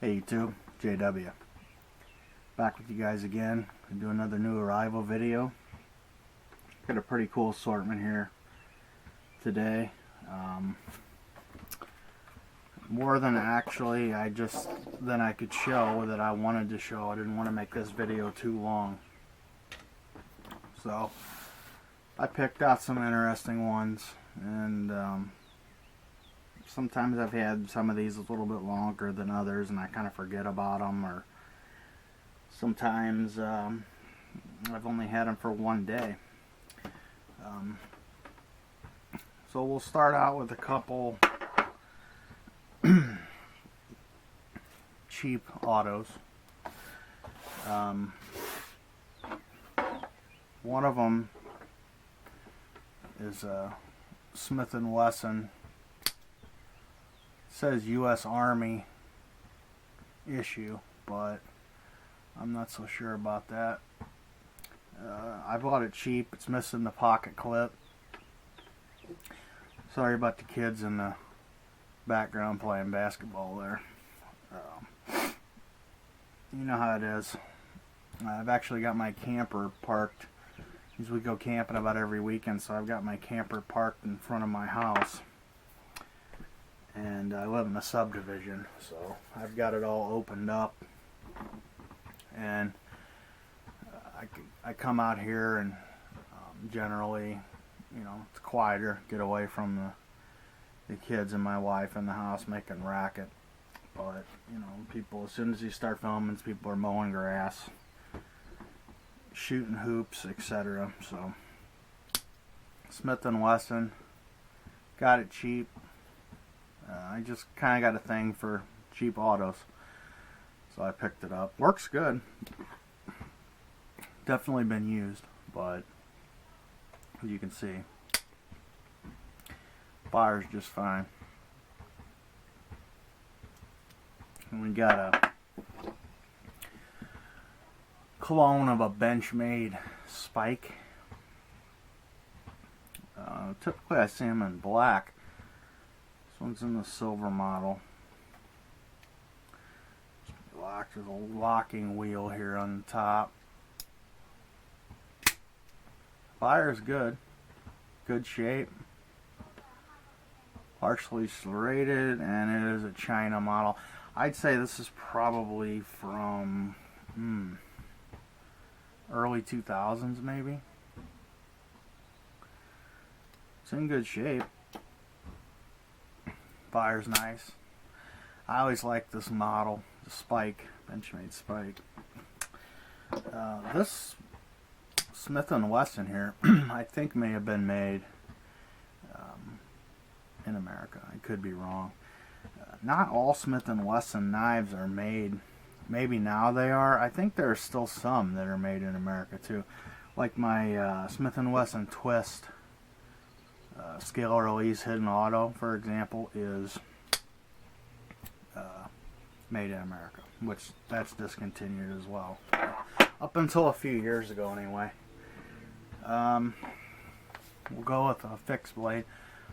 Hey YouTube, JW. Back with you guys again to do another new arrival video. Got a pretty cool assortment here today. More than actually than I could show that I wanted to show. I didn't want to make this video too long. So I picked out some interesting ones, and sometimes I've had some of these a little bit longer than others and I kind of forget about them, or sometimes I've only had them for one day. So we'll start out with a couple cheap autos. One of them is a Smith & Wesson. It says U.S. Army issue, but I'm not so sure about that. I bought it cheap. It's missing the pocket clip. Sorry about the kids in the background playing basketball there. You know how it is. I've actually got my camper parked, because we go camping about every weekend, so I've got my camper parked in front of my house. And I live in a subdivision, so I've got it all opened up. And I come out here and generally, you know, it's quieter, get away from the kids and my wife in the house making racket. But, you know, people, as soon as you start filming, people are mowing grass, shooting hoops, etc. So, Smith & Wesson, got it cheap. I just kind of got a thing for cheap autos, so I picked it up. Works good. Definitely been used, but as you can see, fires just fine. And we got a clone of a Benchmade Spike. Typically I see them in black. This one's in the silver model. There's a locking wheel here on the top. Fire's good. Good shape. Partially serrated, and it is a China model. I'd say this is probably from early 2000s maybe. It's in good shape. Fire's nice. I always like this model, the Spike, Benchmade Spike. This Smith & Wesson here, I think may have been made in America. I could be wrong. Not all Smith & Wesson knives are made. Maybe now they are. I think there are still some that are made in America too. Like my Smith & Wesson Twist scale release hidden auto, for example, is made in America, which that's discontinued as well. Up until a few years ago anyway. We'll go with a fixed blade,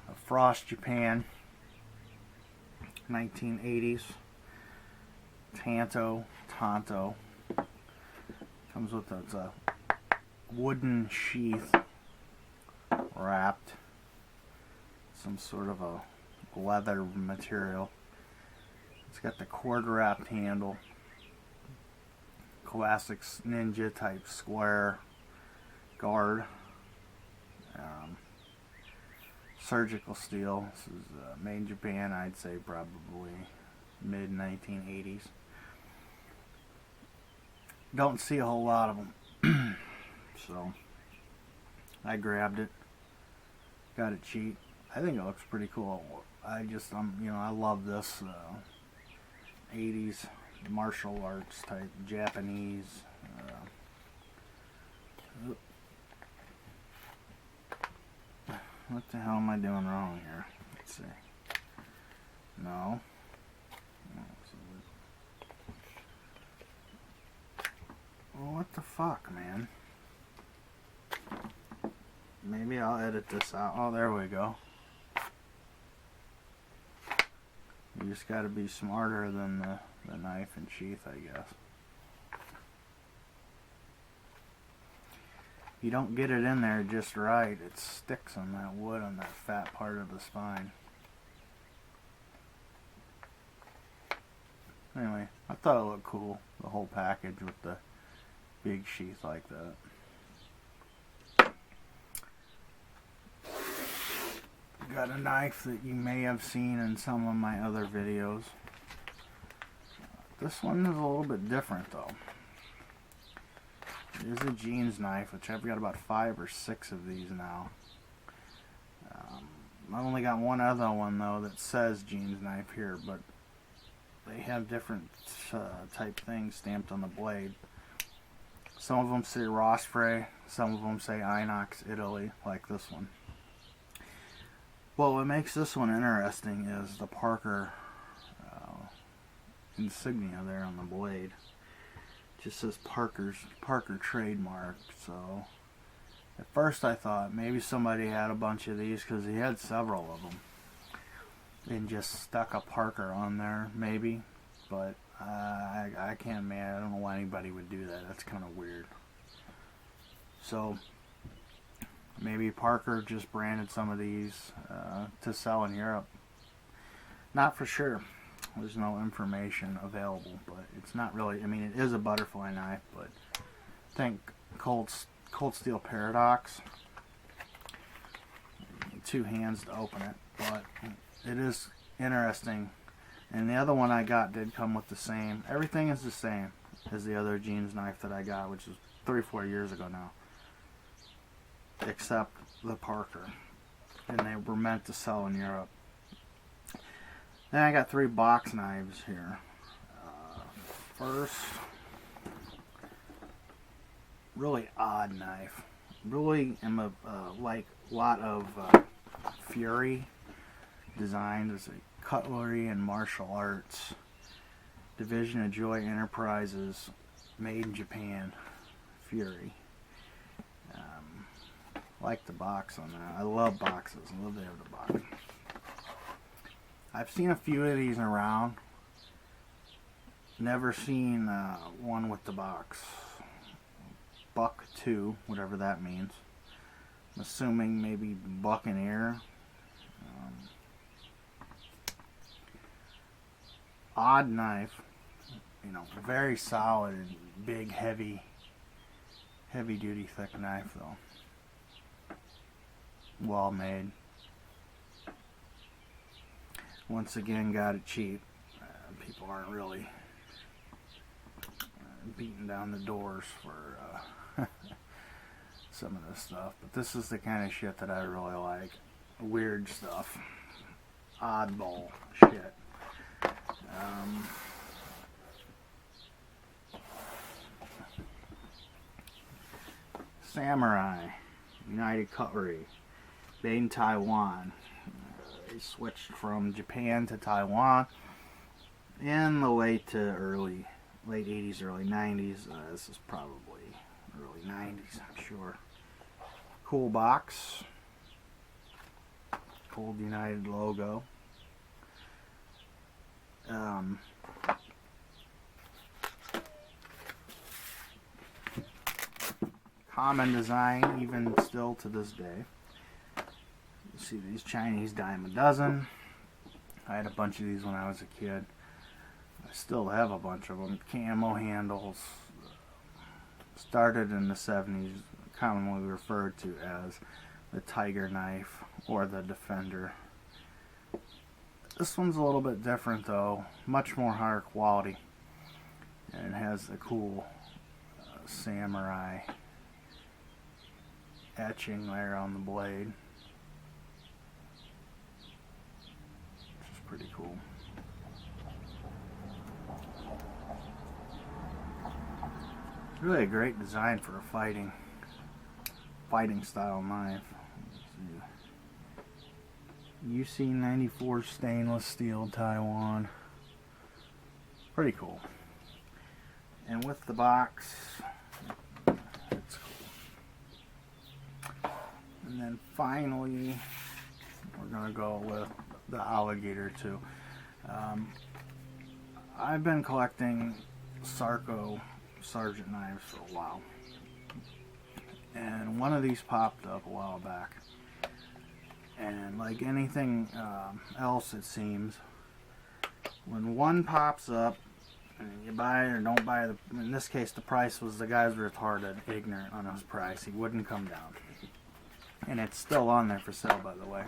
a Frost Japan, 1980s, Tanto. Comes with a wooden sheath wrapped, some sort of a leather material. It's got the cord wrapped handle, classic ninja type square guard, surgical steel. This is made in Japan. I'd say probably mid 1980s. Don't see a whole lot of them, so I grabbed it. Got it cheap. I think it looks pretty cool. You know, I love this 80s martial arts type Japanese. What the hell am I doing wrong here? Let's see. No. Well, what the fuck, man? Maybe I'll edit this out. Oh, there we go. You just got to be smarter than the knife and sheath, I guess. You don't get it in there just right, it sticks on that wood on that fat part of the spine. Anyway, I thought it looked cool, the whole package with the big sheath like that. Got a knife that you may have seen in some of my other videos. This one is a little bit different though. It is a jeans knife, which I've got about 5 or 6 of these now. I only got one other one though that says jeans knife here, but they have different type things stamped on the blade. Some of them say Rosspray, some of them say Inox Italy, like this one. Well, what makes this one interesting is the Parker insignia there on the blade. Just says Parker trademark. So at first I thought maybe somebody had a bunch of these because he had several of them and just stuck a Parker on there, maybe. But I can't, man, I don't know why anybody would do that. That's kind of weird. So maybe Parker just branded some of these to sell in Europe. Not for sure. There's no information available, but it's not really, I mean, it is a butterfly knife, but I think Cold Steel Paradox. 2 hands to open it, but it is interesting. And the other one I got did come with the same, everything is the same as the other jeans knife that I got, which is 3 or 4 years ago now, except the Parker, and they were meant to sell in Europe. Then I got 3 box knives here. First, really odd knife. Really am a like a lot of Fury designs as a cutlery and martial arts. Division of Joy Enterprises, made in Japan. Fury. Like the box on that. I love boxes. I love the box. I've seen a few of these around. Never seen one with the box. Buck 2, whatever that means. I'm assuming maybe Buccaneer. Odd knife. You know, very solid and big, heavy duty thick knife though. Well made. Once again, got it cheap. People aren't really beating down the doors for some of this stuff, but this is the kind of shit that I really like. Weird stuff, oddball shit. Samurai, United Cutlery, made in Taiwan. They switched from Japan to Taiwan in the late 80s, early 90s. This is probably early 90s, I'm sure. Cool box. Cold United logo. Common design, even still to this day. You see these Chinese dime a dozen. I had a bunch of these when I was a kid. I still have a bunch of them. Camo handles. Started in the 70s, commonly referred to as the Tiger knife or the Defender. This one's a little bit different though, much more higher quality, and it has the cool samurai etching there on the blade, which is pretty cool. It's really a great design for a fighting style knife. UC94 stainless steel Taiwan. Pretty cool. And with the box, it's cool. And then finally, we're going to go with the Alligator 2. Um, I've been collecting Sarco Sargent knives for a while, and one of these popped up a while back. And like anything else, it seems, when one pops up, and you buy it or don't buy it, in this case the price was, the guy's retarded, ignorant on his price. He wouldn't come down. And it's still on there for sale, by the way.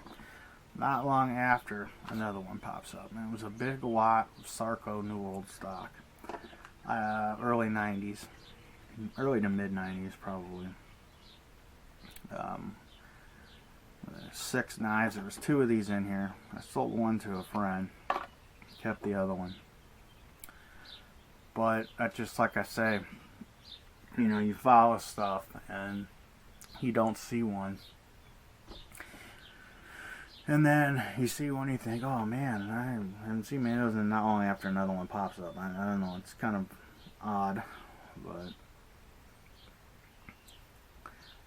Not long after, another one pops up. And it was a big lot of Sarco new old stock. Early 90s. Early to mid 90s, probably. 6 knives. There was 2 of these in here. I sold one to a friend. Kept the other one. But that's just like I say, you know, you follow stuff and you don't see one. And then you see one, you think, oh man, I haven't seen many of those, and not only after another one pops up. I don't know, it's kind of odd, but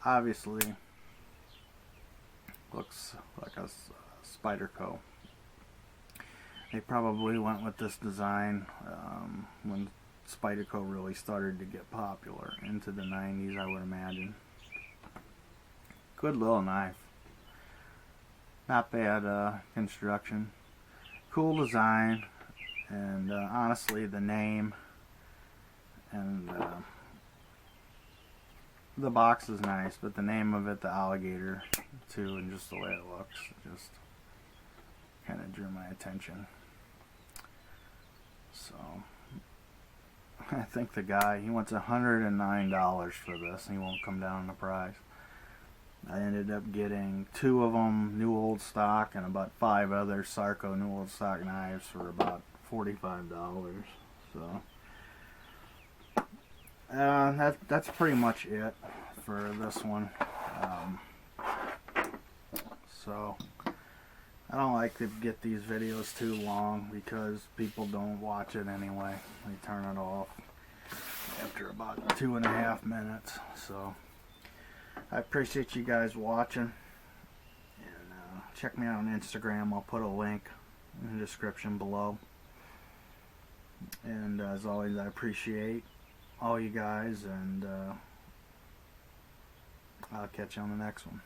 obviously looks like a Spyderco. They probably went with this design when Spyderco really started to get popular into the 90s, I would imagine. Good little knife. Not bad construction. Cool design. And honestly, the name and the box is nice, but the name of it, the Alligator, too, and just the way it looks, just kind of drew my attention. So I think the guy, he wants $109 for this, and he won't come down in the price. I ended up getting 2 of them new old stock and about 5 other Sarco new old stock knives for about $45. So that's pretty much it for this one. So I don't like to get these videos too long because people don't watch it anyway. They turn it off after about 2.5 minutes. So I appreciate you guys watching, and check me out on Instagram. I'll put a link in the description below. And as always, I appreciate all you guys, and I'll catch you on the next one.